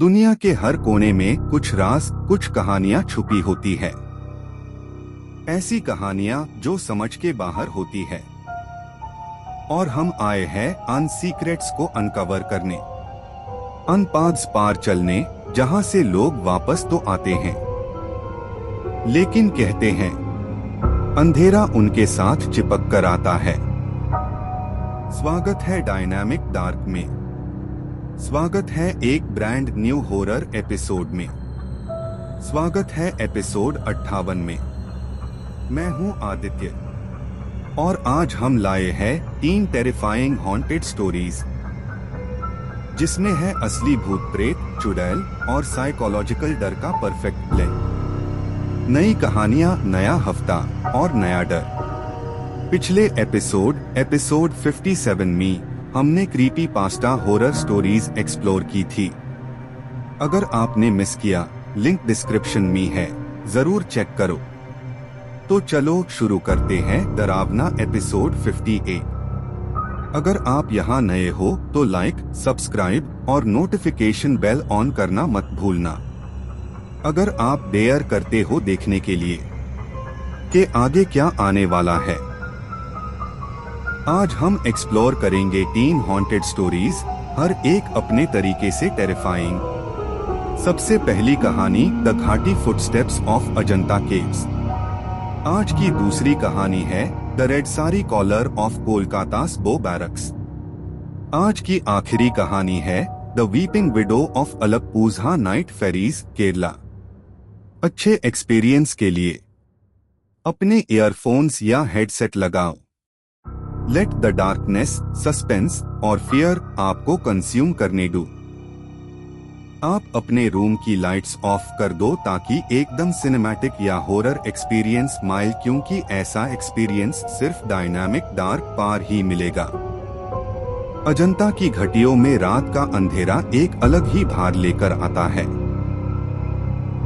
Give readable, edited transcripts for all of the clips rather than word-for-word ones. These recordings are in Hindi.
दुनिया के हर कोने में कुछ राज, कुछ कहानियां छुपी होती है। ऐसी कहानियां जो समझ के बाहर होती है। और हम आए हैं अन सीक्रेट्स को अनकवर करने, अन पाथ्स पार चलने, जहां से लोग वापस तो आते हैं, लेकिन कहते हैं अंधेरा उनके साथ चिपक कर आता है। स्वागत है डायनामिक डार्क में। स्वागत है एक ब्रांड न्यू हॉरर एपिसोड में। स्वागत है एपिसोड 58 में। मैं हूं आदित्य और आज हम लाए हैं 3 टेरिफाइंग हॉन्टेड स्टोरीज, जिसमें है असली भूत प्रेत, चुड़ैल और साइकोलॉजिकल डर का परफेक्ट ब्लेंड। नई कहानियां, नया हफ्ता और नया डर। पिछले एपिसोड 57 में हमने creepy pasta horror stories explore की थी। अगर आपने मिस किया, लिंक डिस्क्रिप्शन में है, जरूर चेक करो। तो चलो शुरू करते हैं डरावना एपिसोड 58। अगर आप यहाँ नए हो तो लाइक, सब्सक्राइब और नोटिफिकेशन बेल ऑन करना मत भूलना। अगर आप डेयर करते हो देखने के लिए कि आगे क्या आने वाला है। आज हम एक्सप्लोर करेंगे 3 हॉन्टेड स्टोरीज, हर एक अपने तरीके से टेरिफाइंग। सबसे पहली कहानी द घाटी फुटस्टेप्स ऑफ अजंता केव्स। आज की दूसरी कहानी है the red sari caller of Kolkata's bow barracks. आज की आखिरी कहानी है the weeping widow of Alappuzha night ferries, Kerala. अच्छे एक्सपीरियंस के लिए अपने ईयरफोन्स या हेडसेट लगाओ। लेट द डार्कनेस, सस्पेंस और फियर आपको कंज्यूम करने दो। आप अपने रूम की लाइट्स ऑफ कर दो ताकि एकदम सिनेमैटिक या हॉरर एक्सपीरियंस माइल, क्योंकि ऐसा एक्सपीरियंस सिर्फ डायनामिक डार्क पार ही मिलेगा। अजंता की घाटियों में रात का अंधेरा एक अलग ही भार लेकर आता है।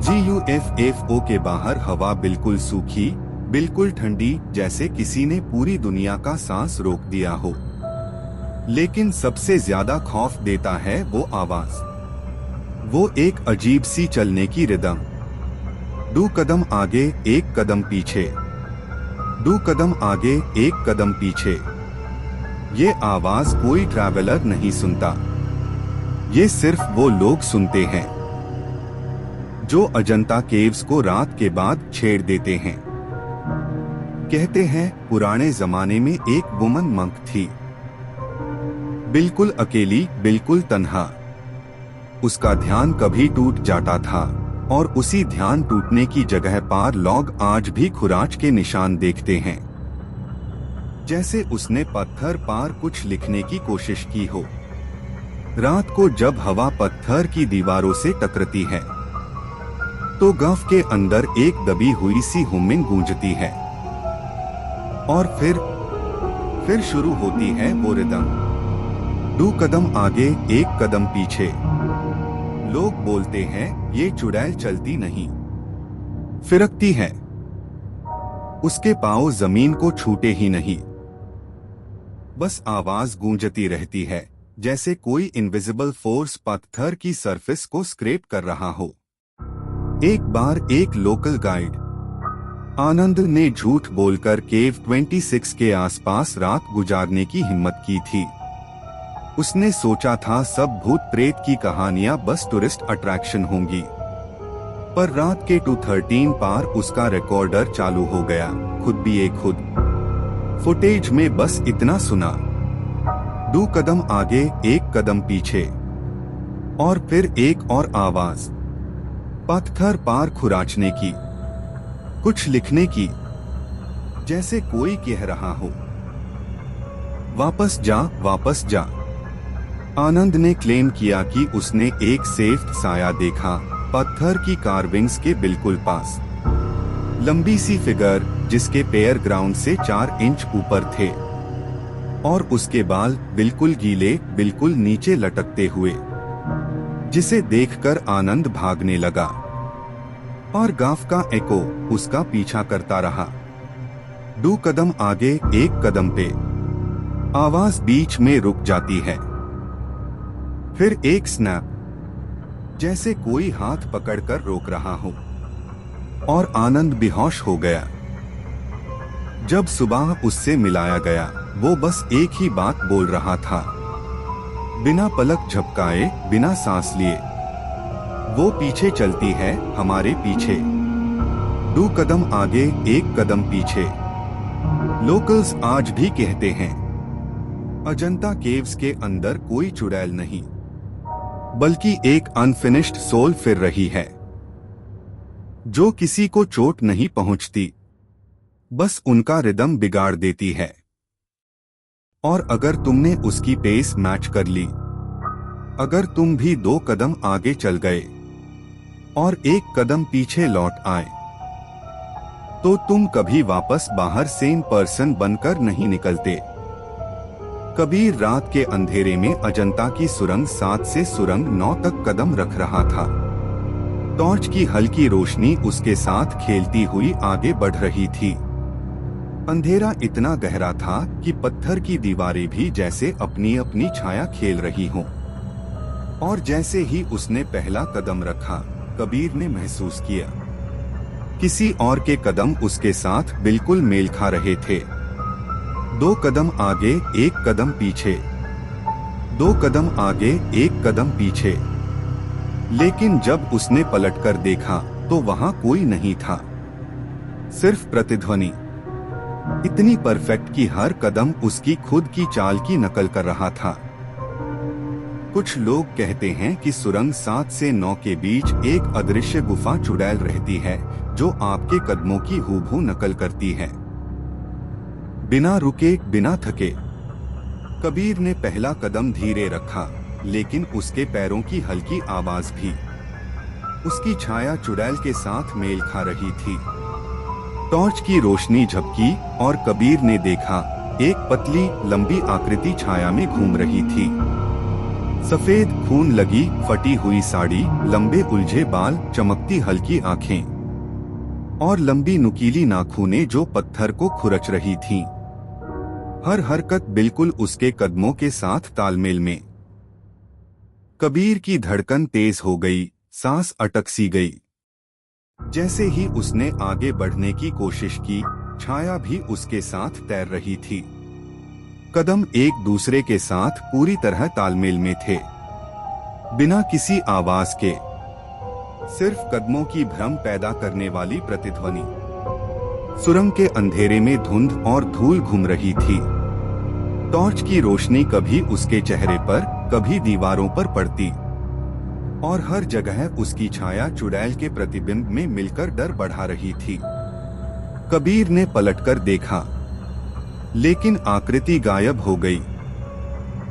GUFO के बाहर हवा बिल्कुल सूखी, बिल्कुल ठंडी, जैसे किसी ने पूरी दुनिया का सांस रोक दिया हो। लेकिन सबसे ज्यादा खौफ देता है वो आवाज, वो एक अजीब सी चलने की रिदम। 2 कदम आगे, 1 कदम पीछे, 2 कदम आगे, 1 कदम पीछे। ये आवाज कोई ट्रैवलर नहीं सुनता, ये सिर्फ वो लोग सुनते हैं जो अजंता केव्स को रात के बाद छेड़ देते हैं। कहते हैं पुराने जमाने में एक वुमन मंक थी, बिल्कुल अकेली, बिल्कुल तन्हा। उसका ध्यान कभी टूट जाता था और उसी ध्यान टूटने की जगह पार लोग आज भी खुराच के निशान देखते हैं, जैसे उसने पत्थर पार कुछ लिखने की कोशिश की हो। रात को जब हवा पत्थर की दीवारों से टकराती है तो गांव के अंदर एक दबी हुई सी हुमिंग गूंजती है और फिर शुरू होती है वो रिदम। 2 कदम आगे, 1 कदम पीछे। लोग बोलते हैं ये चुड़ैल चलती नहीं, फिरकती है, उसके पांव जमीन को छूटे ही नहीं, बस आवाज गूंजती रहती है, जैसे कोई इनविजिबल फोर्स पत्थर की सरफेस को स्क्रैप कर रहा हो। एक बार एक लोकल गाइड आनंद ने झूठ बोलकर केव 26 के आसपास रात गुजारने की हिम्मत की थी। उसने सोचा था सब भूत प्रेत की कहानियां बस टूरिस्ट अट्रैक्शन होंगी, पर रात के 2:13 पार उसका रिकॉर्डर चालू हो गया। खुद फुटेज में बस इतना सुना, 2 कदम आगे, 1 कदम पीछे, और फिर एक और आवाज, पत्थर पार खुराचने की, कुछ लिखने की, जैसे कोई कह रहा हो वापस जा, वापस जा। आनंद ने क्लेम किया कि उसने एक सेफ साया देखा, पत्थर की कार्विंग्स के बिल्कुल पास। लंबी सी फिगर जिसके पैर ग्राउंड से 4 इंच ऊपर थे और उसके बाल बिल्कुल गीले, बिल्कुल नीचे लटकते हुए, जिसे देखकर आनंद भागने लगा और गांव का एको उसका पीछा करता रहा। 2 कदम आगे, 1 कदम पे। आवाज बीच में रुक जाती है, फिर एक स्नैप, जैसे कोई हाथ पकड़कर रोक रहा हो, और आनंद बेहोश हो गया। जब सुबह उससे मिलाया गया, वो बस एक ही बात बोल रहा था, बिना पलक झपकाए, बिना सांस लिए। वो पीछे चलती है, हमारे पीछे। 2 कदम आगे, 1 कदम पीछे। लोकल्स आज भी कहते हैं, अजंता केव्स के अंदर कोई चुड़ैल नहीं, बल्कि एक अनफिनिश्ड सोल फिर रही है, जो किसी को चोट नहीं पहुंचती, बस उनका रिदम बिगाड़ देती है। और अगर तुमने उसकी पेस मैच कर ली, अगर तुम भी 2 कदम आगे चल गए और 1 कदम पीछे लौट आए, तो तुम कभी वापस बाहर सेम पर्सन बनकर नहीं निकलते। कबीर रात के अंधेरे में अजंता की सुरंग 7 से सुरंग 9 तक कदम रख रहा था। टॉर्च की हल्की रोशनी उसके साथ खेलती हुई आगे बढ़ रही थी। अंधेरा इतना गहरा था कि पत्थर की दीवारें भी जैसे अपनी अपनी छाया खेल रही हों। और जैसे ही उसने पहला कदम रखा, कबीर ने महसूस किया किसी और के कदम उसके साथ बिल्कुल मेल खा रहे थे। 2 कदम आगे, 1 कदम पीछे, 2 कदम आगे, 1 कदम पीछे। लेकिन जब उसने पलटकर देखा तो वहां कोई नहीं था, सिर्फ प्रतिध्वनि, इतनी परफेक्ट कि हर कदम उसकी खुद की चाल की नकल कर रहा था। कुछ लोग कहते हैं कि सुरंग 7 से 9 के बीच एक अदृश्य गुफा चुड़ैल रहती है, जो आपके कदमों की हूबहू नकल करती है, बिना रुके, बिना थके। कबीर ने पहला कदम धीरे रखा, लेकिन उसके पैरों की हल्की आवाज भी उसकी छाया चुड़ैल के साथ मेल खा रही थी। टॉर्च की रोशनी झपकी और कबीर ने देखा, एक पतली लंबी आकृति छाया में घूम रही थी। सफेद खून लगी फटी हुई साड़ी, लंबे उलझे बाल, चमकती हल्की आंखें और लंबी नुकीली नाखूनें जो पत्थर को खुरच रही थीं। हर हरकत बिल्कुल उसके कदमों के साथ तालमेल में। कबीर की धड़कन तेज हो गई, सांस अटक सी गई। जैसे ही उसने आगे बढ़ने की कोशिश की, छाया भी उसके साथ तैर रही थी। कदम एक दूसरे के साथ पूरी तरह तालमेल में थे, बिना किसी आवाज के, सिर्फ कदमों की भ्रम पैदा करने वाली प्रतिध्वनि। सुरंग के अंधेरे में धुंध और धूल घूम रही थी। टॉर्च की रोशनी कभी उसके चेहरे पर, कभी दीवारों पर पड़ती, और हर जगह उसकी छाया चुड़ैल के प्रतिबिंब में मिलकर डर बढ़ा रही थी। कबीर ने पलटकर देखा, लेकिन आकृति गायब हो गई।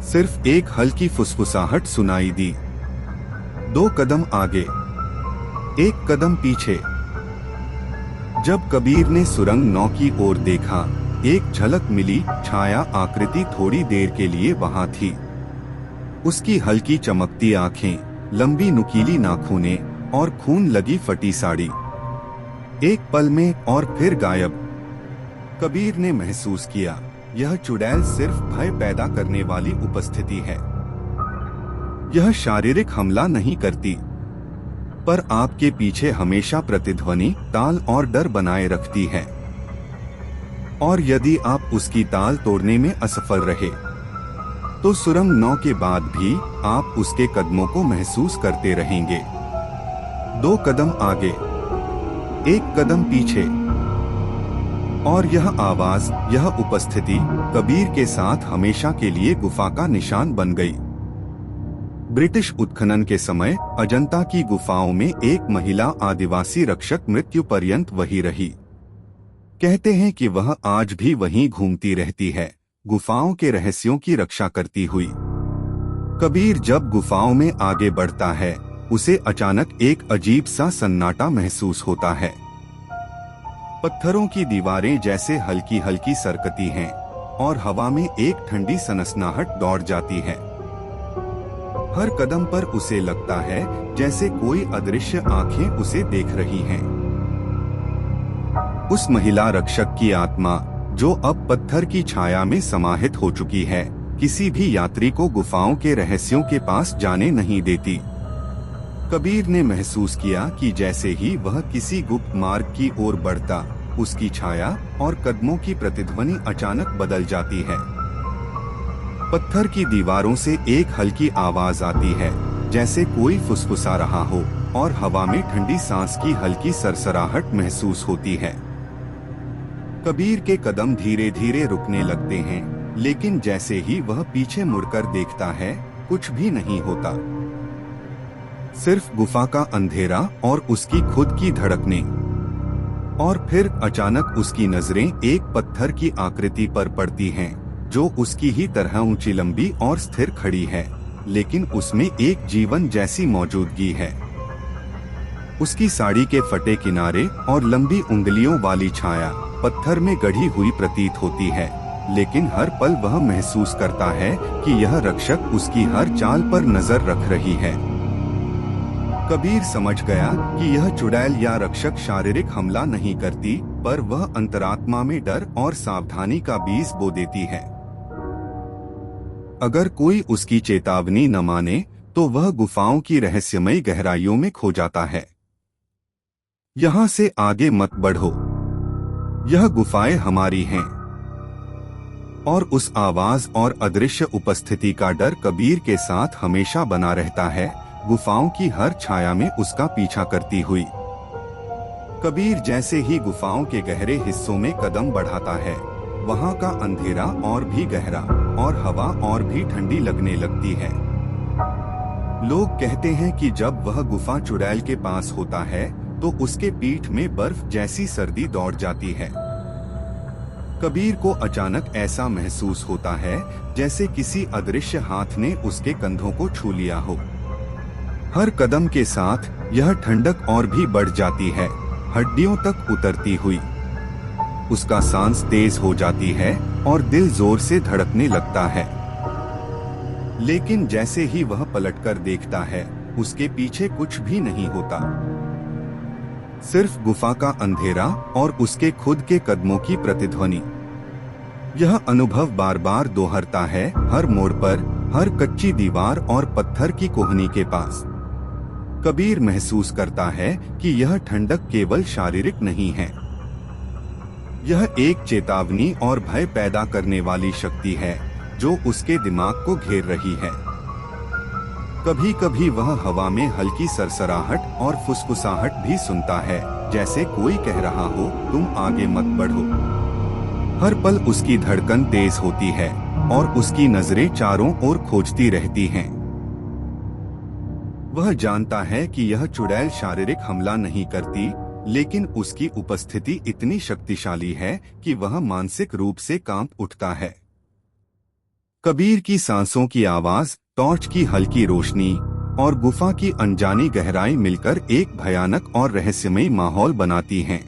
सिर्फ एक हल्की फुसफुसाहट सुनाई दी। 2 कदम आगे, 1 कदम पीछे। जब कबीर ने सुरंग 9 की ओर देखा, एक झलक मिली। छाया आकृति थोड़ी देर के लिए वहां थी। उसकी हल्की चमकती आंखें, लंबी नुकीली नाखूनें और खून लगी फटी साड़ी, एक पल में और फिर गायब। कबीर ने महसूस किया, यह चुड़ैल सिर्फ भय पैदा करने वाली उपस्थिति है। यह शारीरिक हमला नहीं करती, पर आपके पीछे हमेशा प्रतिध्वनि, ताल और डर बनाए रखती है। और यदि आप उसकी ताल तोड़ने में असफल रहे, तो सुरंग 9 के बाद भी आप उसके कदमों को महसूस करते रहेंगे। 2 कदम आगे, 1 कदम पीछे। और यह आवाज, यह उपस्थिति कबीर के साथ हमेशा के लिए गुफा का निशान बन गई। ब्रिटिश उत्खनन के समय अजंता की गुफाओं में एक महिला आदिवासी रक्षक मृत्यु पर्यंत वही रही। कहते हैं कि वह आज भी वहीं घूमती रहती है, गुफाओं के रहस्यों की रक्षा करती हुई। कबीर जब गुफाओं में आगे बढ़ता है, उसे अचानक एक अजीब सा सन्नाटा महसूस होता है। पत्थरों की दीवारें जैसे हल्की हल्की सरकती हैं और हवा में एक ठंडी सनसनाहट दौड़ जाती है। हर कदम पर उसे लगता है जैसे कोई अदृश्य आंखें उसे देख रही हैं। उस महिला रक्षक की आत्मा, जो अब पत्थर की छाया में समाहित हो चुकी है, किसी भी यात्री को गुफाओं के रहस्यों के पास जाने नहीं देती। कबीर ने महसूस किया कि जैसे ही वह किसी गुप्त मार्ग की ओर बढ़ता, उसकी छाया और कदमों की प्रतिध्वनि अचानक बदल जाती है। पत्थर की दीवारों से एक हल्की आवाज आती है, जैसे कोई फुसफुसा रहा हो, और हवा में ठंडी सांस की हल्की सरसराहट महसूस होती है। कबीर के कदम धीरे धीरे रुकने लगते हैं, लेकिन जैसे ही वह पीछे मुड़कर देखता है, कुछ भी नहीं होता। सिर्फ गुफा का अंधेरा और उसकी खुद की धड़कनें। और फिर अचानक उसकी नजरें एक पत्थर की आकृति पर पड़ती हैं, जो उसकी ही तरह ऊंची, लंबी और स्थिर खड़ी है, लेकिन उसमें एक जीवन जैसी मौजूदगी है। उसकी साड़ी के फटे किनारे और लंबी उंगलियों वाली छाया पत्थर में गढ़ी हुई प्रतीत होती है, लेकिन हर पल वह महसूस करता है कि यह रक्षक उसकी हर चाल पर नजर रख रही है। कबीर समझ गया कि यह चुड़ैल या रक्षक शारीरिक हमला नहीं करती, पर वह अंतरात्मा में डर और सावधानी का बीज बो देती है। अगर कोई उसकी चेतावनी न माने, तो वह गुफाओं की रहस्यमयी गहराइयों में खो जाता है। यहाँ से आगे मत बढ़ो, यह गुफाएं हमारी हैं। और उस आवाज और अदृश्य उपस्थिति का डर कबीर के साथ हमेशा बना रहता है, गुफाओं की हर छाया में उसका पीछा करती हुई। कबीर जैसे ही गुफाओं के गहरे हिस्सों में कदम बढ़ाता है, वहाँ का अंधेरा और भी गहरा और हवा और भी ठंडी लगने लगती है। लोग कहते हैं कि जब वह गुफा चुड़ैल के पास होता है, तो उसके पीठ में बर्फ जैसी सर्दी दौड़ जाती है। कबीर को अचानक ऐसा महसूस होता है, जैसे किसी अदृश्य हाथ ने उसके कंधों को छू लिया हो। हर कदम के साथ यह ठंडक और भी बढ़ जाती है, हड्डियों तक उतरती हुई। उसका सांस तेज हो जाती है और दिल जोर से धड़कने लगता है। लेकिन जैसे ही वह पलटकर देखता है, उसके पीछे कुछ भी नहीं होता। सिर्फ गुफा का अंधेरा और उसके खुद के कदमों की प्रतिध्वनि। यह अनुभव बार बार दोहरता है, हर मोड़ पर, हर कच्ची दीवार और पत्थर की कोहनी के पास। कबीर महसूस करता है कि यह ठंडक केवल शारीरिक नहीं है, यह एक चेतावनी और भय पैदा करने वाली शक्ति है, जो उसके दिमाग को घेर रही है। कभी कभी वह हवा में हल्की सरसराहट और फुसफुसाहट भी सुनता है, जैसे कोई कह रहा हो, तुम आगे मत बढ़ो। हर पल उसकी धड़कन तेज होती है और उसकी नजरें चारों ओर खोजती रहती हैं। वह जानता है कि यह चुड़ैल शारीरिक हमला नहीं करती, लेकिन उसकी उपस्थिति इतनी शक्तिशाली है कि वह मानसिक रूप से कांप उठता है। कबीर की सांसों की आवाज, टॉर्च की हल्की रोशनी और गुफा की अनजानी गहराई मिलकर एक भयानक और रहस्यमयी माहौल बनाती हैं।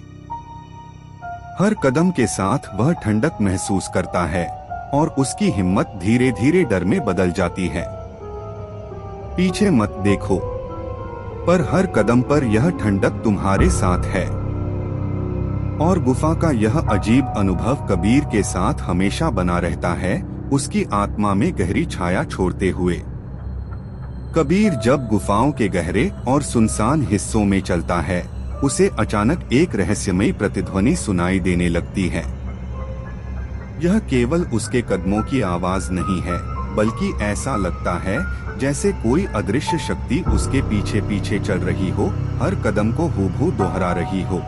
हर कदम के साथ वह ठंडक महसूस करता है और उसकी हिम्मत धीरे धीरे डर में बदल जाती है। पीछे मत देखो, पर हर कदम पर यह ठंडक तुम्हारे साथ है। और गुफा का यह अजीब अनुभव कबीर के साथ हमेशा बना रहता है, उसकी आत्मा में गहरी छाया छोड़ते हुए। कबीर जब गुफाओं के गहरे और सुनसान हिस्सों में चलता है, उसे अचानक एक रहस्यमयी प्रतिध्वनि सुनाई देने लगती है। यह केवल उसके कदमों की आवाज नहीं है, बल्कि ऐसा लगता है जैसे कोई अदृश्य शक्ति उसके पीछे पीछे चल रही हो, हर कदम को हूबहू दोहरा रही हो।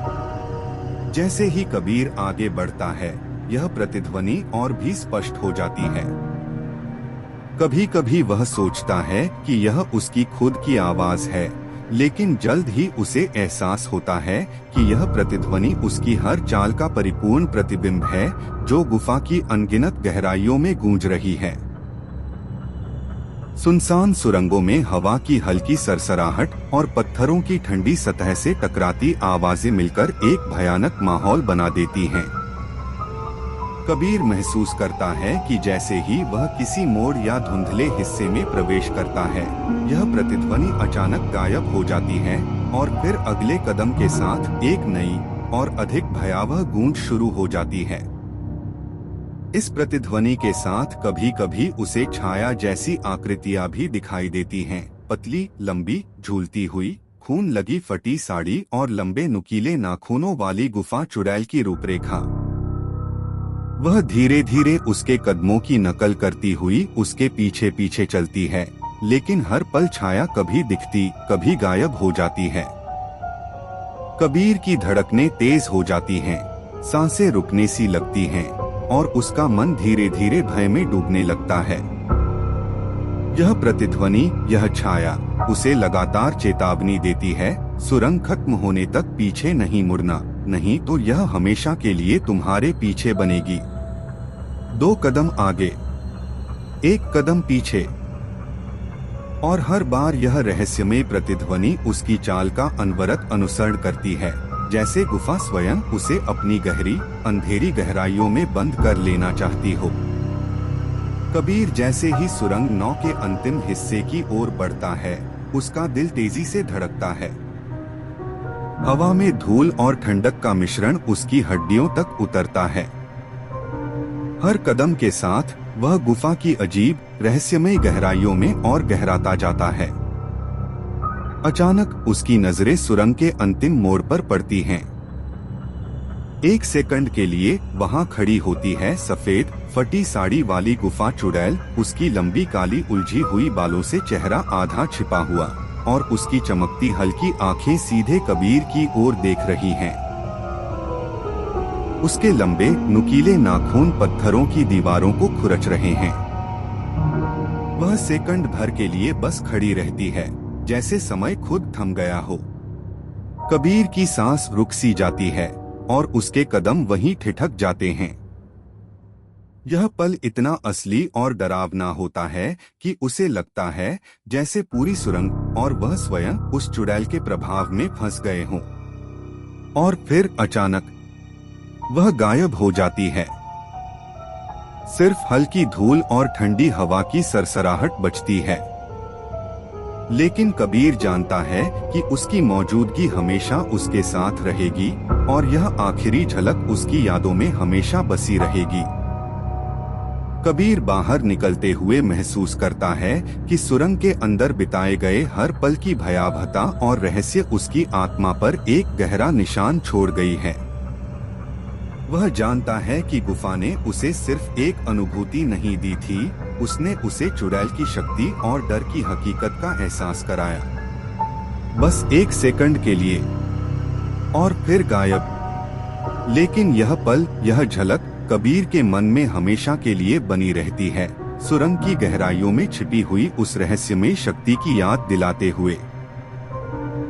जैसे ही कबीर आगे बढ़ता है, यह प्रतिध्वनि और भी स्पष्ट हो जाती है। कभी कभी वह सोचता है कि यह उसकी खुद की आवाज है, लेकिन जल्द ही उसे एहसास होता है कि यह प्रतिध्वनि उसकी हर चाल का परिपूर्ण प्रतिबिंब है, जो गुफा की अनगिनत गहराइयों में गूंज रही है। सुनसान सुरंगों में हवा की हल्की सरसराहट और पत्थरों की ठंडी सतह से टकराती आवाजें मिलकर एक भयानक माहौल बना देती हैं। कबीर महसूस करता है कि जैसे ही वह किसी मोड़ या धुंधले हिस्से में प्रवेश करता है, यह प्रतिध्वनि अचानक गायब हो जाती है और फिर अगले कदम के साथ एक नई और अधिक भयावह गूंज शुरू हो जाती है। इस प्रतिध्वनि के साथ कभी कभी उसे छाया जैसी आकृतियां भी दिखाई देती हैं, पतली, लंबी, झूलती हुई, खून लगी फटी साड़ी और लंबे नुकीले नाखूनों वाली गुफा चुड़ैल की रूपरेखा। वह धीरे धीरे उसके कदमों की नकल करती हुई उसके पीछे पीछे चलती है, लेकिन हर पल छाया कभी दिखती, कभी गायब हो जाती है। कबीर की धड़कनें तेज हो जाती हैं, सांसें रुकने सी लगती हैं और उसका मन धीरे धीरे भय में डूबने लगता है। यह प्रतिध्वनि, यह छाया उसे लगातार चेतावनी देती है, सुरंग खत्म होने तक पीछे नहीं मुड़ना, नहीं तो यह हमेशा के लिए तुम्हारे पीछे बनेगी। 2 कदम आगे, 1 कदम पीछे, और हर बार यह रहस्यमय प्रतिध्वनि उसकी चाल का अनवरत अनुसरण करती है, जैसे गुफा स्वयं उसे अपनी गहरी, अंधेरी गहराइयों में बंद कर लेना चाहती हो। कबीर जैसे ही सुरंग 9 के अंतिम हिस्से की ओर बढ़ता है, उसका दिल तेजी से धड़कता है। हवा में धूल और ठंडक का मिश्रण उसकी हड्डियों तक उतरता है। हर कदम के साथ वह गुफा की अजीब, रहस्यमय गहराइयों में और गहराता जाता है। अचानक उसकी नजरें सुरंग के अंतिम मोड़ पर पड़ती हैं। 1 सेकंड के लिए वहां खड़ी होती है सफेद, फटी साड़ी वाली गुफा चुड़ैल, उसकी लंबी काली उलझी हुई बालों से चेहरा आधा छिपा हुआ, और उसकी चमकती हल्की आंखें सीधे कबीर की ओर देख रही हैं। उसके लंबे, नुकीले नाखून पत्थरों की दीवारों को खुरच रहे हैं। वह सेकंड भर के लिए बस खड़ी रहती है, जैसे समय खुद थम गया हो। कबीर की सांस रुक सी जाती है और उसके कदम वहीं ठिठक जाते हैं। यह पल इतना असली और डरावना होता है कि उसे लगता है जैसे पूरी सुरंग और वह स्वयं उस चुड़ैल के प्रभाव में फंस गए हों। और फिर अचानक वह गायब हो जाती है। सिर्फ हल्की धूल और ठंडी हवा की सरसराहट बचती है। लेकिन कबीर जानता है कि उसकी मौजूदगी हमेशा उसके साथ रहेगी और यह आखिरी झलक उसकी यादों में हमेशा बसी रहेगी। कबीर बाहर निकलते हुए महसूस करता है कि सुरंग के अंदर बिताए गए हर पल की भयावहता और रहस्य उसकी आत्मा पर एक गहरा निशान छोड़ गई है। वह जानता है कि गुफा ने उसे सिर्फ एक अनुभूति नहीं दी थी, उसने उसे चुड़ैल की शक्ति और डर की हकीकत का एहसास कराया। बस 1 सेकंड के लिए, और फिर गायब। लेकिन यह पल, यह झलक कबीर के मन में हमेशा के लिए बनी रहती है, सुरंग की गहराइयों में छिपी हुई उस रहस्यमय शक्ति की याद दिलाते हुए।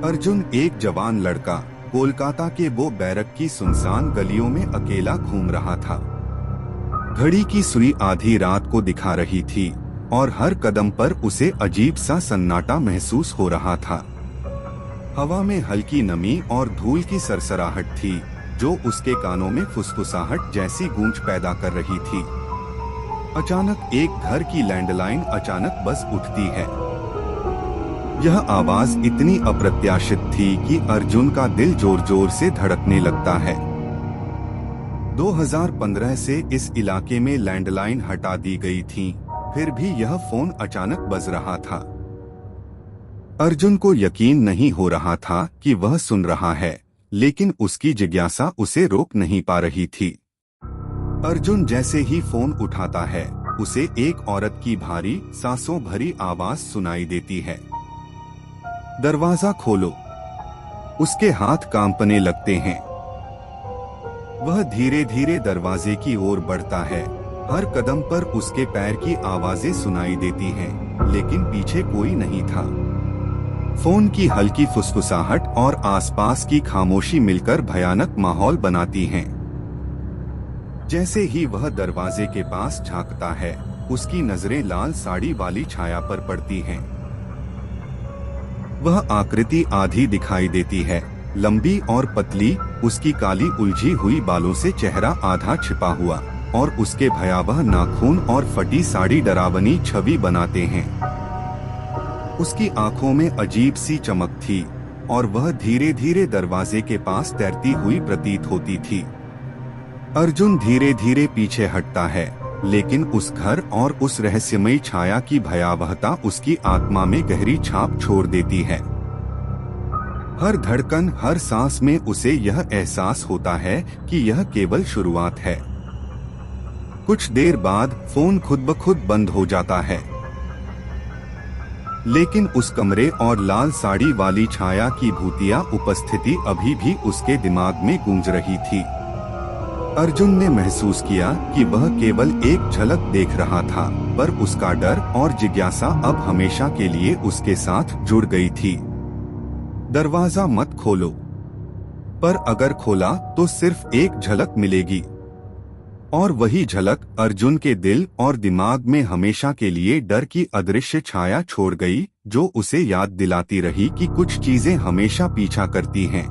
अर्जुन एक जवान लड़का कोलकाता के वो बैरक की सुनसान गलियों में अकेला घूम रहा था। घड़ी की सुई आधी रात को दिखा रही थी और हर कदम पर उसे अजीब सा सन्नाटा महसूस हो रहा था। हवा में हल्की नमी और धूल की सरसराहट थी, जो उसके कानों में फुसफुसाहट जैसी गूंज पैदा कर रही थी। अचानक एक घर की लैंडलाइन अचानक बज उठती है। यह आवाज इतनी अप्रत्याशित थी कि अर्जुन का दिल जोर जोर से धड़कने लगता है। 2015 से इस इलाके में लैंडलाइन हटा दी गई थी, फिर भी यह फोन अचानक बज रहा था। अर्जुन को यकीन नहीं हो रहा था कि वह सुन रहा है, लेकिन उसकी जिज्ञासा उसे रोक नहीं पा रही थी। अर्जुन जैसे ही फोन उठाता है, उसे एक औरत की भारी, सांसों भरी आवाज सुनाई देती है। दरवाजा खोलो। उसके हाथ कांपने लगते हैं। वह धीरे धीरे दरवाजे की ओर बढ़ता है। हर कदम पर उसके पैर की आवाजें सुनाई देती हैं, लेकिन पीछे कोई नहीं था। फोन की हल्की फुसफुसाहट और आसपास की खामोशी मिलकर भयानक माहौल बनाती हैं। जैसे ही वह दरवाजे के पास झांकता है, उसकी नजरें लाल साड़ी वाली छाया पर पड़ती हैं। वह आकृति आधी दिखाई देती है, लंबी और पतली, उसकी काली उलझी हुई बालों से चेहरा आधा छिपा हुआ, और उसके भयावह नाखून और फटी साड़ी डरावनी छवि बनाते हैं। उसकी आंखों में अजीब सी चमक थी और वह धीरे धीरे दरवाजे के पास तैरती हुई प्रतीत होती थी। अर्जुन धीरे धीरे पीछे हटता है लेकिन उस घर और उस रहस्यमयी छाया की भयावहता उसकी आत्मा में गहरी छाप छोड़ देती है। हर धड़कन, हर सांस में उसे यह एहसास होता है कि यह केवल शुरुआत है। कुछ देर बाद फोन खुद ब खुद बंद हो जाता है, लेकिन उस कमरे और लाल साड़ी वाली छाया की भूतिया उपस्थिति अभी भी उसके दिमाग में गूंज रही थी। अर्जुन ने महसूस किया कि वह केवल एक झलक देख रहा था, पर उसका डर और जिज्ञासा अब हमेशा के लिए उसके साथ जुड़ गई थी। दरवाजा मत खोलो, पर अगर खोला तो सिर्फ एक झलक मिलेगी। और वही झलक अर्जुन के दिल और दिमाग में हमेशा के लिए डर की अदृश्य छाया छोड़ गई, जो उसे याद दिलाती रही कि कुछ चीजें हमेशा पीछा करती हैं।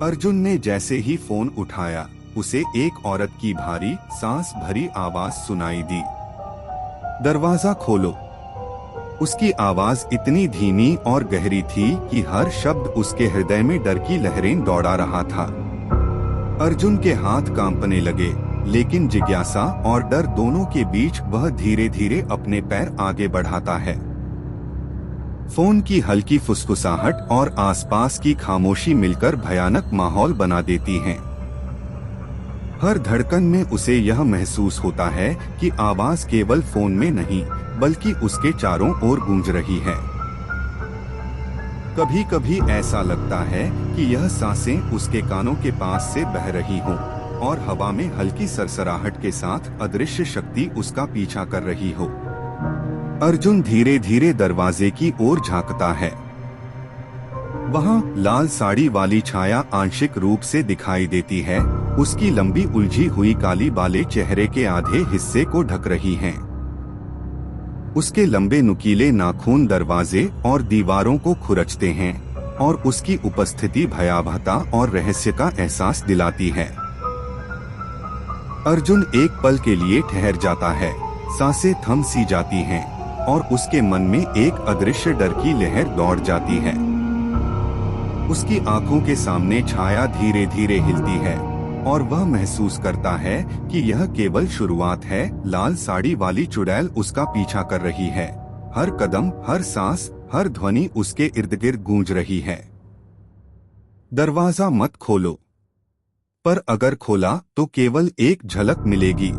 अर्जुन ने जैसे ही फोन उठाया, उसे एक औरत की भारी, सांस भरी आवाज सुनाई दी। दरवाजा खोलो। उसकी आवाज इतनी धीमी और गहरी थी कि हर शब्द उसके हृदय में डर की लहरें दौड़ा रहा था। अर्जुन के हाथ कांपने लगे, लेकिन जिज्ञासा और डर दोनों के बीच वह धीरे धीरे अपने पैर आगे बढ़ाता है। फोन की हल्की फुसफुसाहट और आसपास की खामोशी मिलकर भयानक माहौल बना देती हैं। हर धड़कन में उसे यह महसूस होता है कि आवाज केवल फोन में नहीं, बल्कि उसके चारों ओर गूंज रही है। कभी कभी ऐसा लगता है कि यह सांसें उसके कानों के पास से बह रही हों, और हवा में हल्की सरसराहट के साथ अदृश्य शक्ति उसका पीछा कर रही हो। अर्जुन धीरे धीरे दरवाजे की ओर झांकता है। वहाँ लाल साड़ी वाली छाया आंशिक रूप से दिखाई देती है। उसकी लंबी उलझी हुई काली बालें चेहरे के आधे हिस्से को ढक रही हैं। उसके लंबे नुकीले नाखून दरवाजे और दीवारों को खुरचते हैं, और उसकी उपस्थिति भयावहता और रहस्य का एहसास दिलाती है। अर्जुन एक पल के लिए ठहर जाता है, सांसें थम सी जाती हैं, और उसके मन में एक अदृश्य डर की लहर दौड़ जाती है। उसकी आंखों के सामने छाया धीरे धीरे हिलती है, और वह महसूस करता है कि यह केवल शुरुआत है। लाल साड़ी वाली चुड़ैल उसका पीछा कर रही है। हर कदम, हर सांस, हर ध्वनि उसके इर्द गिर्द गूंज रही है। दरवाजा मत खोलो, पर अगर खोला तो केवल एक झलक मिलेगी।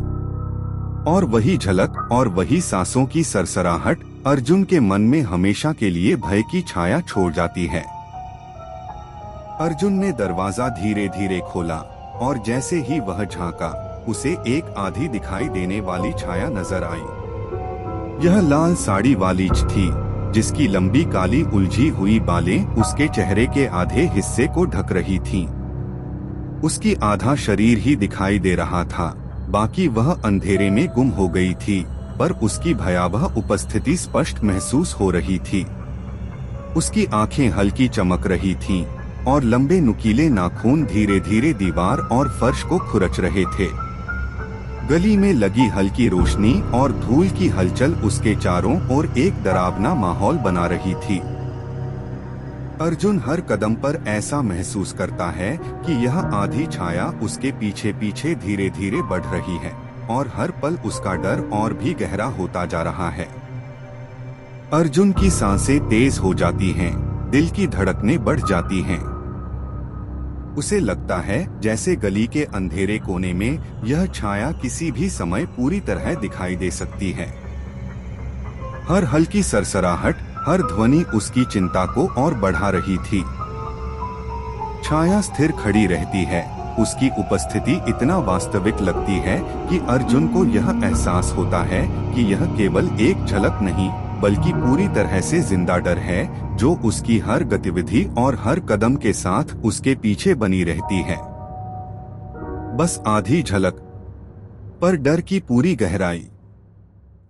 और वही झलक और वही सांसों की सरसराहट अर्जुन के मन में हमेशा के लिए भय की छाया छोड़ जाती है। अर्जुन ने दरवाजा धीरे धीरे खोला, और जैसे ही वह झांका, उसे एक आधी दिखाई देने वाली छाया नजर आई। यह लाल साड़ी वाली थी, जिसकी लंबी काली उलझी हुई बालें उसके चेहरे के आधे हिस्से को ढक रही थीं। उसकी आधा शरीर ही दिखाई दे रहा था, बाकी वह अंधेरे में गुम हो गई थी, पर उसकी भयावह उपस्थिति स्पष्ट महसूस हो रही थी। उसकी आंखें हल्की चमक रही थीं, और लंबे नुकीले नाखून धीरे धीरे दीवार और फर्श को खुरच रहे थे। गली में लगी हल्की रोशनी और धूल की हलचल उसके चारों ओर एक डरावना माहौल बना रही थी। अर्जुन हर कदम पर ऐसा महसूस करता है कि यह आधी छाया उसके पीछे पीछे धीरे धीरे बढ़ रही है, और हर पल उसका डर और भी गहरा होता जा रहा है। अर्जुन की सांसें तेज हो जाती हैं, दिल की धड़कनें बढ़ जाती हैं। उसे लगता है जैसे गली के अंधेरे कोने में यह छाया किसी भी समय पूरी तरह दिखाई दे सकती है। हर हल्की सरसराहट, हर ध्वनि उसकी चिंता को और बढ़ा रही थी। छाया स्थिर खड़ी रहती है, उसकी उपस्थिति इतना वास्तविक लगती है कि अर्जुन को यह एहसास होता है कि यह केवल एक झलक नहीं, बल्कि पूरी तरह से जिंदा डर है, जो उसकी हर गतिविधि और हर कदम के साथ उसके पीछे बनी रहती है। बस आधी झलक, पर डर की पूरी गहराई।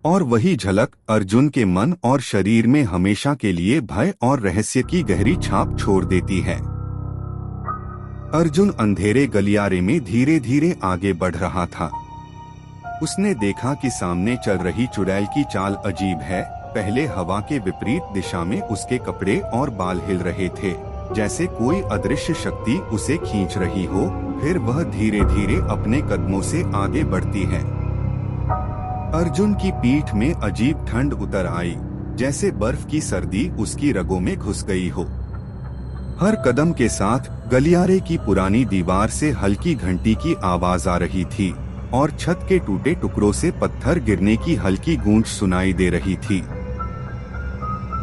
और वही झलक अर्जुन के मन और शरीर में हमेशा के लिए भय और रहस्य की गहरी छाप छोड़ देती है। अर्जुन अंधेरे गलियारे में धीरे धीरे आगे बढ़ रहा था। उसने देखा कि सामने चल रही चुड़ैल की चाल अजीब है। पहले हवा के विपरीत दिशा में उसके कपड़े और बाल हिल रहे थे, जैसे कोई अदृश्य शक्ति उसे खींच रही हो। फिर वह धीरे धीरे अपने कदमों से आगे बढ़ती है। अर्जुन की पीठ में अजीब ठंड उतर आई, जैसे बर्फ की सर्दी उसकी रगों में घुस गई हो। हर कदम के साथ गलियारे की पुरानी दीवार से हल्की घंटी की आवाज आ रही थी और छत के टूटे टुकड़ों से पत्थर गिरने की हल्की गूंज सुनाई दे रही थी।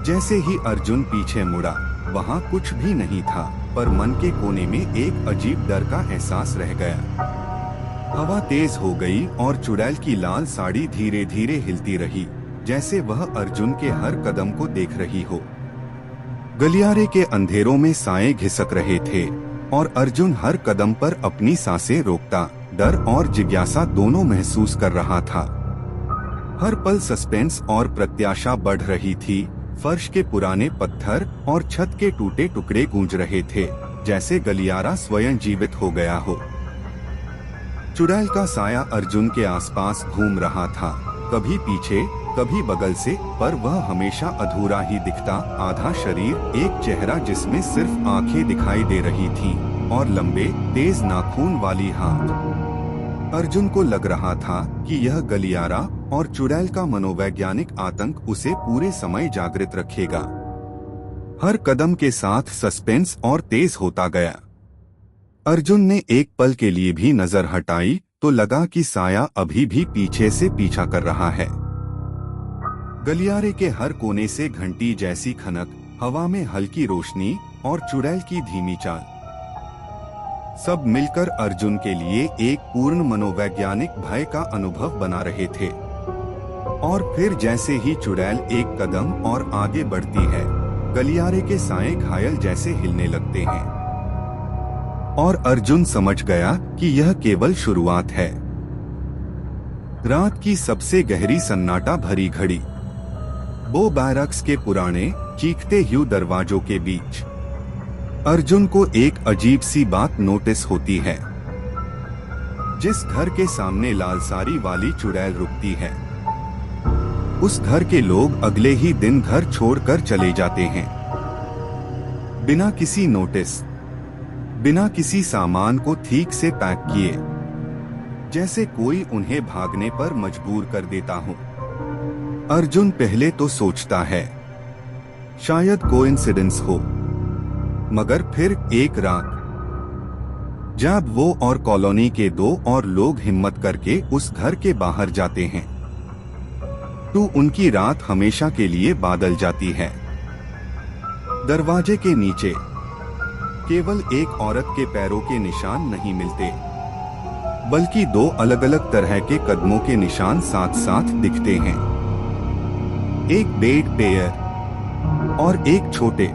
जैसे ही अर्जुन पीछे मुड़ा, वहाँ कुछ भी नहीं था, पर मन के कोने में एक अजीब डर का एहसास रह गया। हवा तेज हो गई और चुड़ैल की लाल साड़ी धीरे धीरे हिलती रही, जैसे वह अर्जुन के हर कदम को देख रही हो। गलियारे के अंधेरों में साए घिसक रहे थे और अर्जुन हर कदम पर अपनी सांसें रोकता, डर और जिज्ञासा दोनों महसूस कर रहा था। हर पल सस्पेंस और प्रत्याशा बढ़ रही थी। फर्श के पुराने पत्थर और छत के टूटे टुकड़े गूंज रहे थे, जैसे गलियारा स्वयं जीवित हो गया हो। चुड़ैल का साया अर्जुन के आसपास घूम रहा था, कभी पीछे कभी बगल से, पर वह हमेशा अधूरा ही दिखता। आधा शरीर, एक चेहरा जिसमें सिर्फ आंखें दिखाई दे रही थीं और लंबे तेज नाखून वाली हाथ। अर्जुन को लग रहा था कि यह गलियारा और चुड़ैल का मनोवैज्ञानिक आतंक उसे पूरे समय जागृत रखेगा। हर कदम के साथ सस्पेंस और तेज होता गया। अर्जुन ने एक पल के लिए भी नजर हटाई तो लगा कि साया अभी भी पीछे से पीछा कर रहा है। गलियारे के हर कोने से घंटी जैसी खनक, हवा में हल्की रोशनी और चुड़ैल की धीमी चाल, सब मिलकर अर्जुन के लिए एक पूर्ण मनोवैज्ञानिक भय का अनुभव बना रहे थे। और फिर जैसे ही चुड़ैल एक कदम और आगे बढ़ती है, गलियारे के साए घायल जैसे हिलने लगते हैं और अर्जुन समझ गया कि यह केवल शुरुआत है। रात की सबसे गहरी सन्नाटा भरी घड़ी, वो बैरक्स के पुराने चीखते हुए दरवाजों के बीच, अर्जुन को एक अजीब सी बात नोटिस होती है। जिस घर के सामने लाल साड़ी वाली चुड़ैल रुकती है, उस घर के लोग अगले ही दिन घर छोड़कर चले जाते हैं, बिना किसी नोटिस, बिना किसी सामान को ठीक से पैक किए, जैसे कोई उन्हें भागने पर मजबूर कर देता हो। अर्जुन पहले तो सोचता है शायद कोइंसिडेंस हो, मगर फिर एक रात जब वो और कॉलोनी के 2 और लोग हिम्मत करके उस घर के बाहर जाते हैं, तो उनकी रात हमेशा के लिए बादल जाती है। दरवाजे के नीचे केवल एक औरत के पैरों के निशान नहीं मिलते, बल्कि 2 अलग अलग तरह के कदमों के निशान साथ साथ दिखते हैं। एक बेड पेयर और एक छोटे,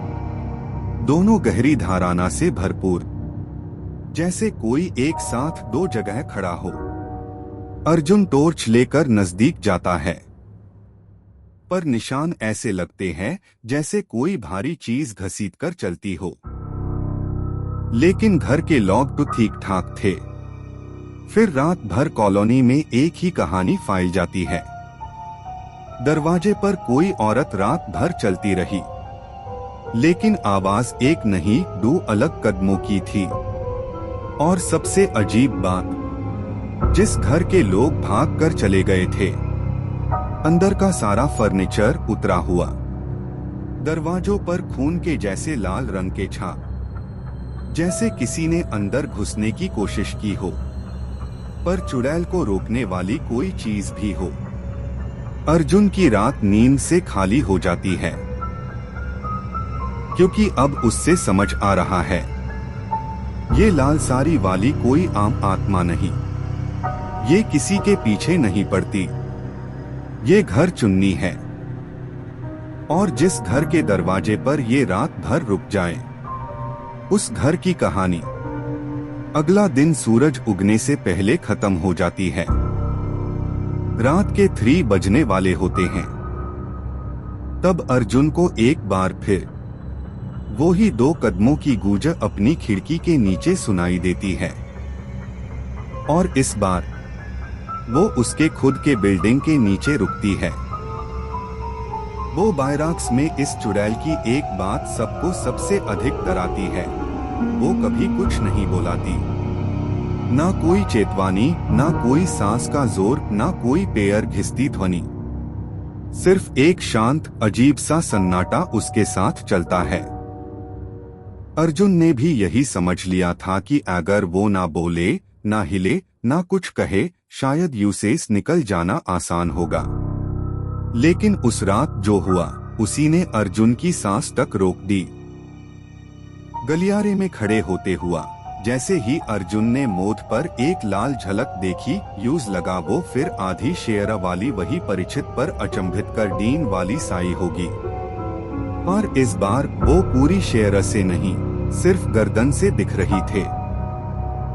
दोनों गहरी धारणा से भरपूर, जैसे कोई एक साथ 2 जगह खड़ा हो। अर्जुन टॉर्च लेकर नजदीक जाता है, पर निशान ऐसे लगते हैं जैसे कोई भारी चीज घसीटकर चलती हो। लेकिन घर के लॉक तो ठीक ठाक थे। फिर रात भर कॉलोनी में एक ही कहानी फैल जाती है। दरवाजे पर कोई औरत रात भर चलती रही, लेकिन आवाज एक नहीं 2 अलग कदमों की थी। और सबसे अजीब बात, जिस घर के लोग भागकर चले गए थे, अंदर का सारा फर्नीचर उतरा हुआ, दरवाजों पर खून के जैसे लाल रंग के छाप, जैसे किसी ने अंदर घुसने की कोशिश की हो, पर चुड़ैल को रोकने वाली कोई चीज भी हो। अर्जुन की रात नींद से खाली हो जाती है, क्योंकि अब उससे समझ आ रहा है ये लाल साड़ी वाली कोई आम आत्मा नहीं, ये किसी के पीछे नहीं पड़ती, ये घर चुन्नी है। और जिस घर के दरवाजे पर ये रात भर रुक जाए, उस घर की कहानी अगला दिन सूरज उगने से पहले खत्म हो जाती है। रात के 3 बजने वाले होते हैं। तब अर्जुन को एक बार फिर वो ही 2 कदमों की गूंज अपनी खिड़की के नीचे सुनाई देती है, और इस बार वो उसके खुद के बिल्डिंग के नीचे रुकती है। वो बैरक्स में इस चुड़ैल की एक बात सबको सबसे अधिक डराती है, वो कभी कुछ नहीं बोलाती, ना कोई चेतवानी, ना कोई सांस का जोर, ना कोई पैर घिसती ध्वनि। सिर्फ एक शांत अजीब सा सन्नाटा उसके साथ चलता है। अर्जुन ने भी यही समझ लिया था कि अगर वो ना बोले, ना हिले, ना कुछ कहे, शायद यूसेस निकल जाना आसान होगा। लेकिन उस रात जो हुआ, उसी ने अर्जुन की सांस तक रोक दी। गलियारे में खड़े होते हुआ, जैसे ही अर्जुन ने मोध पर एक लाल झलक देखी, यूज लगा वो फिर आधी शेर वाली वही परिचित पर अचंभित कर डीन वाली साई होगी। और इस बार वो पूरी शेर से नहीं, सिर्फ गर्दन से दिख रही थे।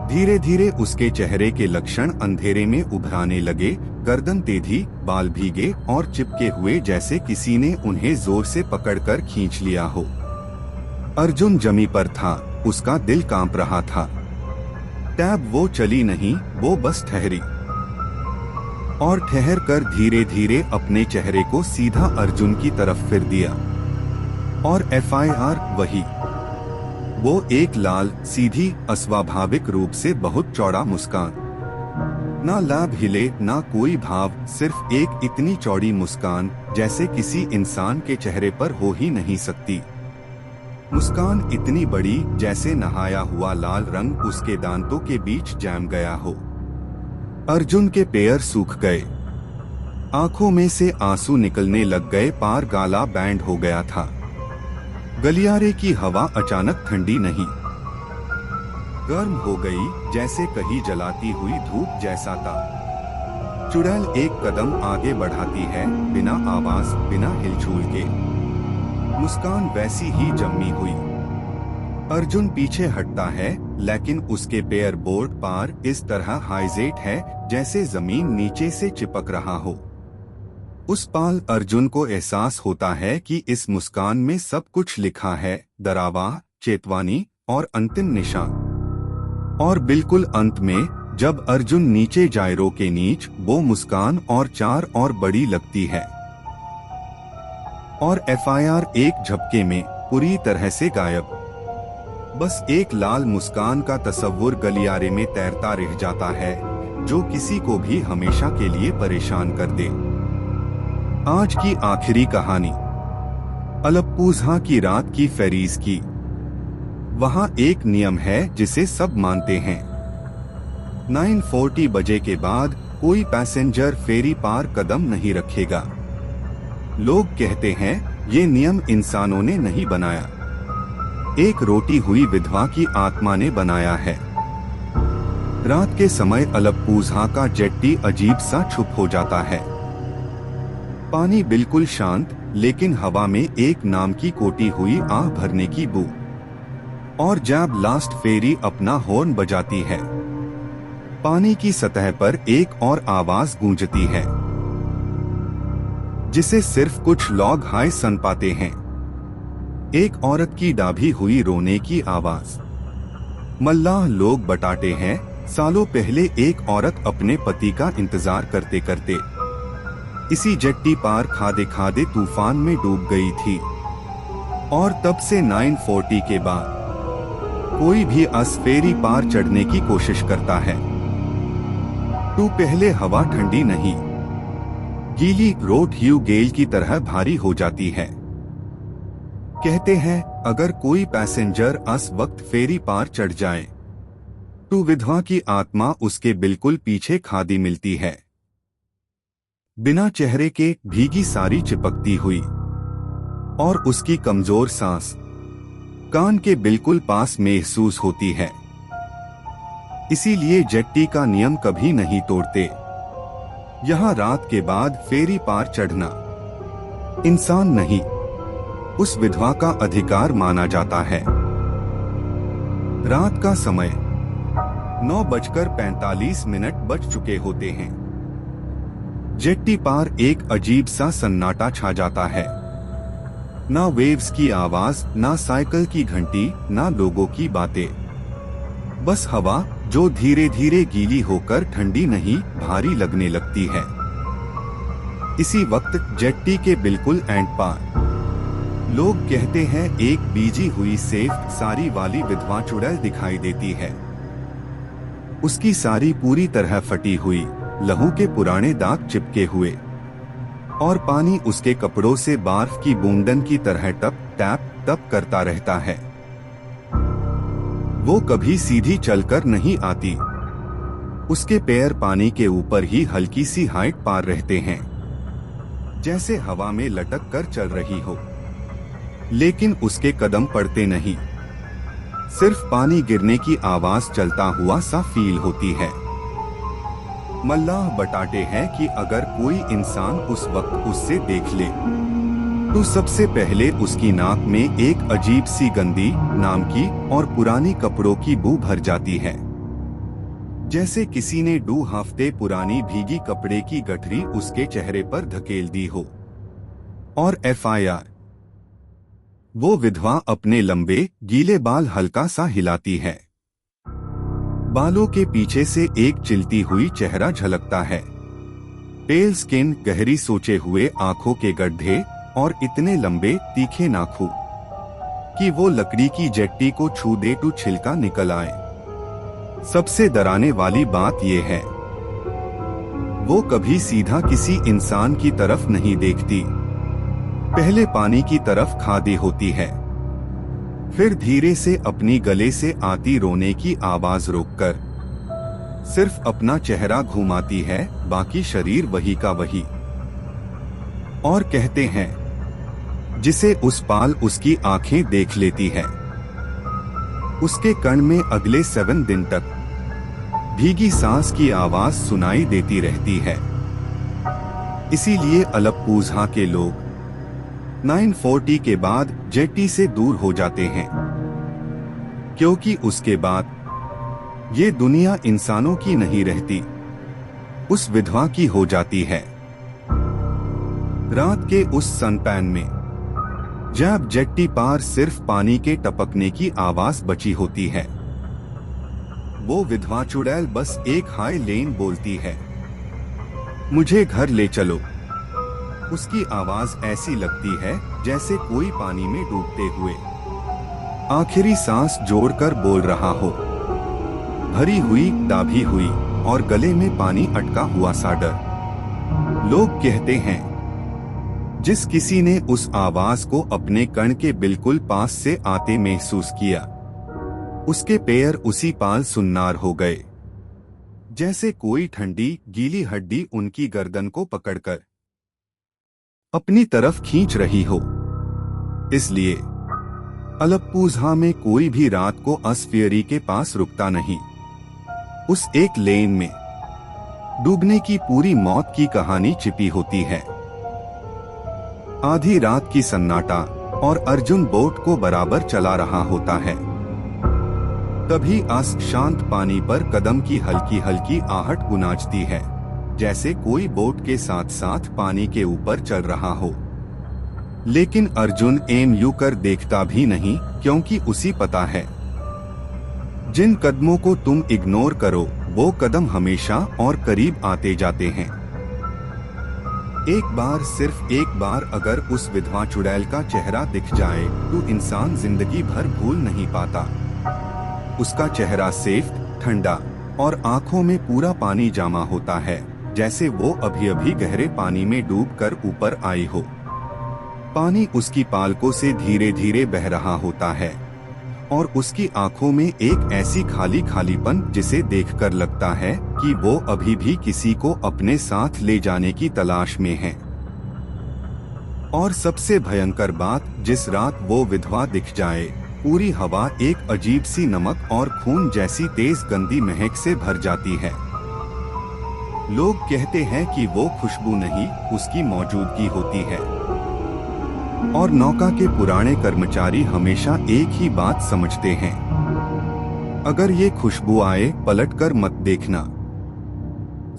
धीरे धीरे उसके चेहरे के लक्षण अंधेरे में उभराने लगे। गर्दन टेढ़ी, बाल भीगे और चिपके हुए, जैसे किसी ने उन्हें जोर से पकड़कर खींच लिया हो। अर्जुन जमी पर था, उसका दिल कांप रहा था। टैब वो चली नहीं, वो बस ठहरी और ठहर कर धीरे धीरे अपने चेहरे को सीधा अर्जुन की तरफ फिर दिया। और FIR वही, वो एक लाल, सीधी, अस्वाभाविक रूप से बहुत चौड़ा मुस्कान। ना लाभ हिले, ना कोई भाव, सिर्फ एक इतनी चौड़ी मुस्कान जैसे किसी इंसान के चेहरे पर हो ही नहीं सकती। मुस्कान इतनी बड़ी जैसे नहाया हुआ लाल रंग उसके दांतों के बीच जम गया हो। अर्जुन के पैर सूख गए, आंखों में से आंसू निकलने लग गए, पार गाला बैंड हो गया था। गलियारे की हवा अचानक ठंडी नहीं, गर्म हो गई, जैसे कहीं जलाती हुई धूप जैसा था। चुड़ैल एक कदम आगे बढ़ाती है, बिना आवाज, बिना हिलचूल के। मुस्कान वैसी ही जमी हुई। अर्जुन पीछे हटता है, लेकिन उसके पैर बोर्ड पार इस तरह हाइजेट है जैसे जमीन नीचे से चिपक रहा हो। उस पाल अर्जुन को एहसास होता है कि इस मुस्कान में सब कुछ लिखा है, डरावा, चेतवानी और अंतिम निशान। और बिल्कुल अंत में, जब अर्जुन नीचे जायरो के नीच, वो मुस्कान और चार और बड़ी लगती है। और FIR एक झपके में पूरी तरह से गायब। बस एक लाल मुस्कान का तस्वुर गलियारे में तैरता रह जाता है, जो किसी को भी हमेशा के लिए परेशान कर दे। आज की आखिरी कहानी अलप्पूझा की रात की फेरीज की। वहाँ एक नियम है जिसे सब मानते हैं। 9:40 बजे के बाद कोई पैसेंजर फेरी पार कदम नहीं रखेगा। लोग कहते हैं ये नियम इंसानों ने नहीं बनाया, एक रोटी हुई विधवा की आत्मा ने बनाया है। रात के समय अलप्पूझा का जेट्टी अजीब सा चुप हो जाता है। पानी बिल्कुल शांत, लेकिन हवा में एक नाम की कोटी हुई आह भरने की बू। और जब लास्ट फेरी अपना हॉर्न बजाती है, पानी की सतह पर एक और आवाज गूंजती है, जिसे सिर्फ कुछ लोग हाय सुन पाते हैं। एक औरत की डाभी हुई रोने की आवाज। मल्लाह लोग बताते हैं, सालों पहले एक औरत अपने पति का इंतजार करते करते इसी जेट्टी पार खादे खादे तूफान में डूब गई थी। और तब से 9:40 के बाद कोई भी इस फेरी पार चढ़ने की कोशिश करता है तो पहले हवा ठंडी नहीं, गीली रोड ह्यू गेल की तरह भारी हो जाती है। कहते हैं अगर कोई पैसेंजर इस वक्त फेरी पार चढ़ जाए तो विधवा की आत्मा उसके बिल्कुल पीछे खादी मिलती है, बिना चेहरे के, भीगी सारी चिपकती हुई। और उसकी कमजोर सांस कान के बिल्कुल पास महसूस होती है। इसीलिए जेट्टी का नियम कभी नहीं तोड़ते। यहाँ रात के बाद फेरी पार चढ़ना इंसान नहीं, उस विधवा का अधिकार माना जाता है। रात का समय 9:45 बज चुके होते हैं। जेट्टी पार एक अजीब सा सन्नाटा छा जाता है। ना वेव्स की आवाज, ना साइकिल की घंटी, ना लोगों की बातें, बस हवा जो धीरे धीरे गीली होकर ठंडी नहीं भारी लगने लगती है। इसी वक्त जेट्टी के बिल्कुल एंड पार लोग कहते हैं एक बीजी हुई सेफ सारी वाली विधवा चुड़ैल दिखाई देती है। उसकी साड़ी पूरी तरह फटी हुई, लहू के पुराने दाग चिपके हुए, और पानी उसके कपड़ों से बर्फ की बूंदन की तरह टप टैप टप करता रहता है। वो कभी सीधी चलकर नहीं आती। उसके पैर पानी के ऊपर ही हल्की सी हाइट पार रहते हैं, जैसे हवा में लटक कर चल रही हो, लेकिन उसके कदम पड़ते नहीं, सिर्फ पानी गिरने की आवाज चलता हुआ सा फील होती है। मल्लाह बताते हैं कि अगर कोई इंसान उस वक्त उससे देख ले तो सबसे पहले उसकी नाक में एक अजीब सी गंदी, नाम की और पुरानी कपड़ों की बू भर जाती है, जैसे किसी ने 2 हफ्ते पुरानी भीगी कपड़े की गठरी उसके चेहरे पर धकेल दी हो। और FIR, वो विधवा अपने लंबे गीले बाल हल्का सा हिलाती है। बालों के पीछे से एक चिलती हुई चेहरा झलकता है। पेल स्किन, गहरी सोचे हुए आंखों के गड्ढे और इतने लंबे तीखे नाखून कि वो लकड़ी की जेट्टी को छू दे तो छिलका निकल आए। सबसे डराने वाली बात ये है, वो कभी सीधा किसी इंसान की तरफ नहीं देखती। पहले पानी की तरफ खादी होती है, फिर धीरे से अपनी गले से आती रोने की आवाज रोककर सिर्फ अपना चेहरा घुमाती है, बाकी शरीर वही का वही। और कहते हैं, जिसे उस पाल उसकी आंखें देख लेती है, उसके कान में अगले 7 दिन तक भीगी सांस की आवाज सुनाई देती रहती है। इसीलिए अलप्पूझा के लोग 940 के बाद जेट्टी से दूर हो जाते हैं, क्योंकि उसके बाद ये दुनिया इंसानों की नहीं रहती, उस विधवा की हो जाती है। रात के उस सनपैन में जब जेट्टी पार सिर्फ पानी के टपकने की आवाज बची होती है, वो विधवा चुड़ैल बस एक हाय लेन बोलती है, मुझे घर ले चलो। उसकी आवाज ऐसी लगती है जैसे कोई पानी में डूबते हुए आखिरी सांस जोड़कर बोल रहा हो, भरी हुई, दाभी हुई और गले में पानी अटका हुआ सा डर। लोग कहते हैं, जिस किसी ने उस आवाज को अपने कण के बिल्कुल पास से आते महसूस किया, उसके पैर उसी पाल सुन्नार हो गए, जैसे कोई ठंडी गीली हड्डी उनकी गर्दन को पकड़कर अपनी तरफ खींच रही हो। इसलिए अलप्पूझा में कोई भी रात को अस्फियरी के पास रुकता नहीं। उस एक लेन में डूबने की पूरी मौत की कहानी छिपी होती है। आधी रात की सन्नाटा और अर्जुन बोट को बराबर चला रहा होता है। तभी आस शांत पानी पर कदम की हल्की हल्की आहट गुनाजती है, जैसे कोई बोट के साथ साथ पानी के ऊपर चल रहा हो। लेकिन अर्जुन एम कर देखता भी नहीं, क्योंकि उसी पता है, जिन कदमों को तुम इग्नोर करो वो कदम हमेशा और करीब आते जाते हैं। एक बार, सिर्फ एक बार अगर उस विधवा चुड़ैल का चेहरा दिख जाए तो इंसान जिंदगी भर भूल नहीं पाता। उसका चेहरा सेफ, ठंडा और आंखों में पूरा पानी जमा होता है, जैसे वो अभी अभी गहरे पानी में डूबकर ऊपर आई हो। पानी उसकी पालकों से धीरे धीरे बह रहा होता है और उसकी आंखों में एक ऐसी खाली खालीपन जिसे देखकर लगता है कि वो अभी भी किसी को अपने साथ ले जाने की तलाश में है। और सबसे भयंकर बात, जिस रात वो विधवा दिख जाए, पूरी हवा एक अजीब सी नमक और खून जैसी तेज गंदी महक से भर जाती है। लोग कहते हैं कि वो खुशबू नहीं, उसकी मौजूदगी होती है। और नौका के पुराने कर्मचारी हमेशा एक ही बात समझते हैं, अगर ये खुशबू आए पलटकर मत देखना।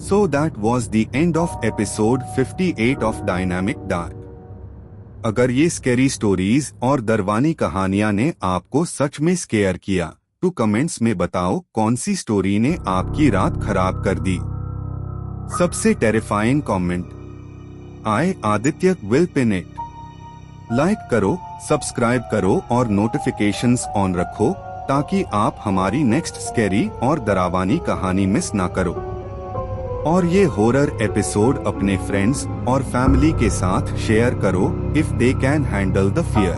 So that was the end of episode 58 of Dynamic Dark। अगर ये स्कैरी स्टोरीज और दरवानी कहानियां ने आपको सच में स्केयर किया तो कमेंट्स में बताओ कौन सी स्टोरी ने आपकी रात खराब कर दी। सबसे terrifying comment, I Aditya will pin it. Like करो, सब्सक्राइब करो और नोटिफिकेशंस ऑन रखो ताकि आप हमारी नेक्स्ट स्कैरी और डरावनी कहानी मिस ना करो। और ये हॉरर एपिसोड अपने फ्रेंड्स और फैमिली के साथ शेयर करो if they can handle the fear.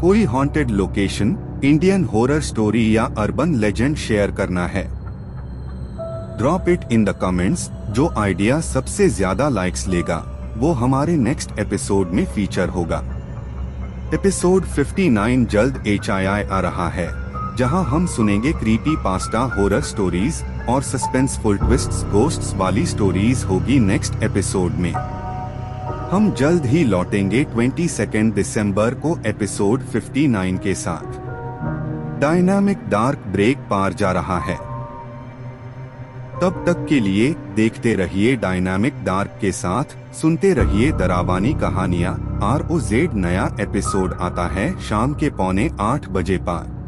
कोई haunted location, Indian horror story या अर्बन लेजेंड शेयर करना है, drop it in the comments. जो आइडिया सबसे ज्यादा लाइक्स लेगा वो हमारे नेक्स्ट एपिसोड में फीचर होगा। एपिसोड 59 जल्द HII आ रहा है, जहां हम सुनेंगे क्रीपी पास्टा हॉरर स्टोरीज और सस्पेंसफुल ट्विस्ट्स, घोस्ट्स वाली स्टोरीज होगी नेक्स्ट एपिसोड में। हम जल्द ही लौटेंगे 22 दिसंबर को एपिसोड 59 के साथ। डायनामिक डार्क ब्रेक पार जा रहा है। तब तक के लिए देखते रहिए डायनामिक डार्क के साथ, सुनते रहिए डरावनी कहानियाँ। ROZ नया एपिसोड आता है शाम के 7:45 बजे पर।